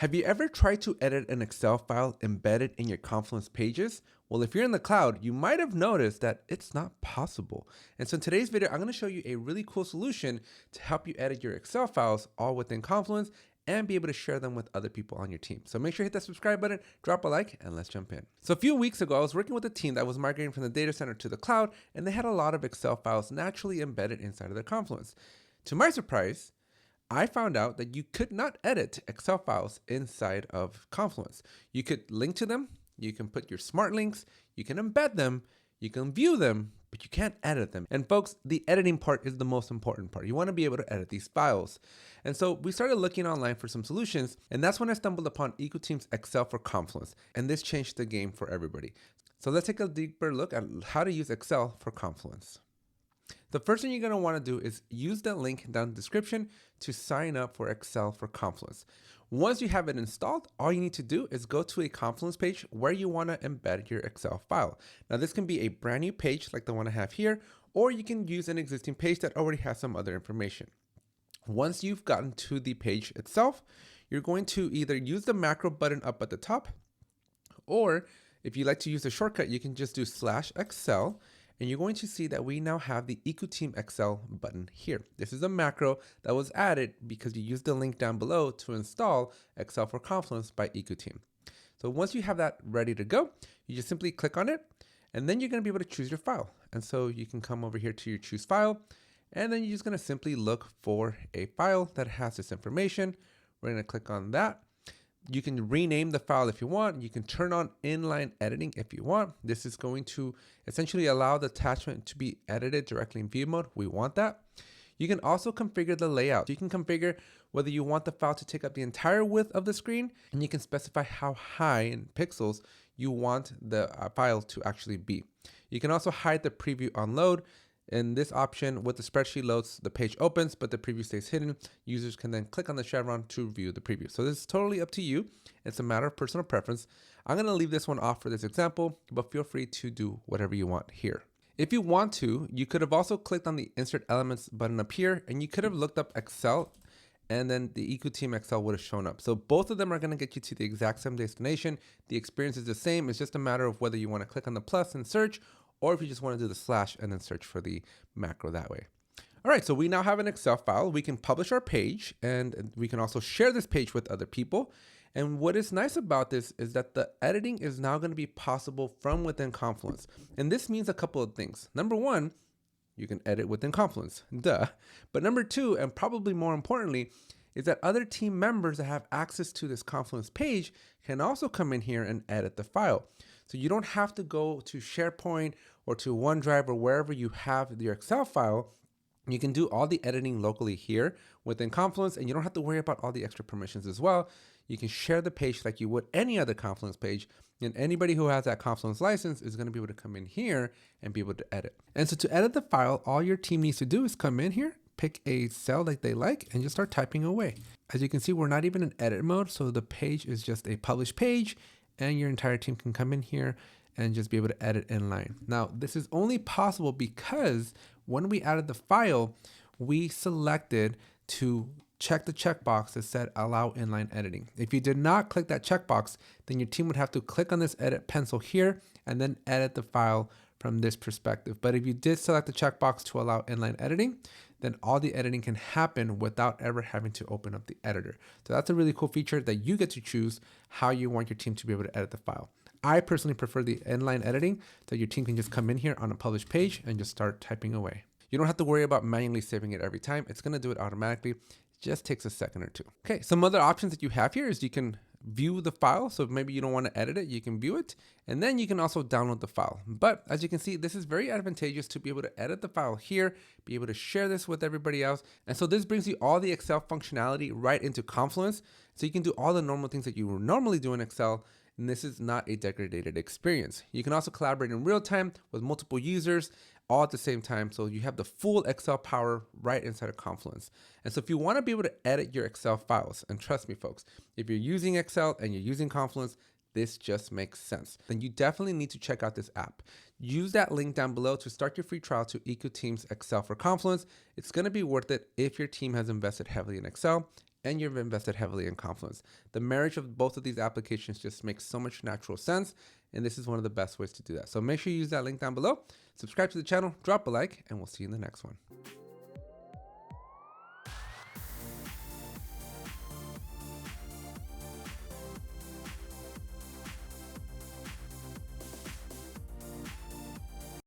Have you ever tried to edit an Excel file embedded in your Confluence pages? Well, if you're in the cloud, you might have noticed that it's not possible. And so in today's video, I'm going to show you a really cool solution to help you edit your Excel files all within Confluence and be able to share them with other people on your team. So make sure you hit that subscribe button, drop a like, and let's jump in. So a few weeks ago, I was working with a team that was migrating from the data center to the cloud, and they had a lot of Excel files naturally embedded inside of their Confluence. To my surprise, I found out that you could not edit Excel files inside of Confluence. You could link to them, you can put your smart links, you can embed them, you can view them, but you can't edit them. And folks, the editing part is the most important part. You want to be able to edit these files. And so we started looking online for some solutions, and that's when I stumbled upon EcoTeam's Excel for Confluence. And this changed the game for everybody. So let's take a deeper look at how to use Excel for Confluence. The first thing you're going to want to do is use that link down in the description to sign up for Excel for Confluence. Once you have it installed, all you need to do is go to a Confluence page where you want to embed your Excel file. Now this can be a brand new page like the one I have here, or you can use an existing page that already has some other information. Once you've gotten to the page itself, you're going to either use the macro button up at the top, or if you like to use the shortcut, you can just do /Excel. And you're going to see that we now have the EcoTeam Excel button here. This is a macro that was added because you used the link down below to install Excel for Confluence by EcoTeam. So once you have that ready to go, you just simply click on it, and then you're going to be able to choose your file. And so you can come over here to your choose file, and then you're just going to simply look for a file that has this information. We're going to click on that. You can rename the file if you want. You can turn on inline editing if you want. This is going to essentially allow the attachment to be edited directly in view mode. We want that. You can also configure the layout. You can configure whether you want the file to take up the entire width of the screen, and you can specify how high in pixels you want the file to actually be. You can also hide the preview on load. In this option, with the spreadsheet loads, the page opens, but the preview stays hidden. Users can then click on the chevron to view the preview. So this is totally up to you. It's a matter of personal preference. I'm going to leave this one off for this example, but feel free to do whatever you want here. If you want to, you could have also clicked on the Insert Elements button up here, and you could have looked up Excel, and then the EcoTeam Excel would have shown up. So both of them are going to get you to the exact same destination. The experience is the same. It's just a matter of whether you want to click on the plus and search, or if you just want to do the / and then search for the macro that way. All right, so we now have an Excel file. We can publish our page, and we can also share this page with other people. And what is nice about this is that the editing is now going to be possible from within Confluence. And this means a couple of things. Number one, you can edit within Confluence, duh. But number two, and probably more importantly, is that other team members that have access to this Confluence page can also come in here and edit the file. So you don't have to go to SharePoint or to OneDrive or wherever you have your Excel file. You can do all the editing locally here within Confluence, and you don't have to worry about all the extra permissions as well. You can share the page like you would any other Confluence page, and anybody who has that Confluence license is going to be able to come in here and be able to edit. And so to edit the file, all your team needs to do is come in here, pick a cell that they like, and just start typing away. As you can see, we're not even in edit mode, so the page is just a published page, and your entire team can come in here and just be able to edit inline. Now, this is only possible because when we added the file, we selected to check the checkbox that said allow inline editing. If you did not click that checkbox, then your team would have to click on this edit pencil here and then edit the file from this perspective. But if you did select the checkbox to allow inline editing, then all the editing can happen without ever having to open up the editor. So that's a really cool feature that you get to choose how you want your team to be able to edit the file. I personally prefer the inline editing, so your team can just come in here on a published page and just start typing away. You don't have to worry about manually saving it every time. It's going to do it automatically. It just takes a second or two. Okay, some other options that you have here is you can view the file. So if maybe you don't want to edit it, you can view it, and then you can also download the file. But as you can see, this is very advantageous to be able to edit the file here, be able to share this with everybody else. And so this brings you all the Excel functionality right into Confluence. So you can do all the normal things that you would normally do in Excel, and this is not a degraded experience. You can also collaborate in real time with multiple users all at the same time. So you have the full Excel power right inside of Confluence. And so if you want to be able to edit your Excel files, and trust me folks, if you're using Excel and you're using Confluence, this just makes sense. Then you definitely need to check out this app. Use that link down below to start your free trial to EcoTeam's Excel for Confluence. It's going to be worth it if your team has invested heavily in Excel and you've invested heavily in Confluence. The marriage of both of these applications just makes so much natural sense, and this is one of the best ways to do that. So make sure you use that link down below, subscribe to the channel, drop a like, and we'll see you in the next one.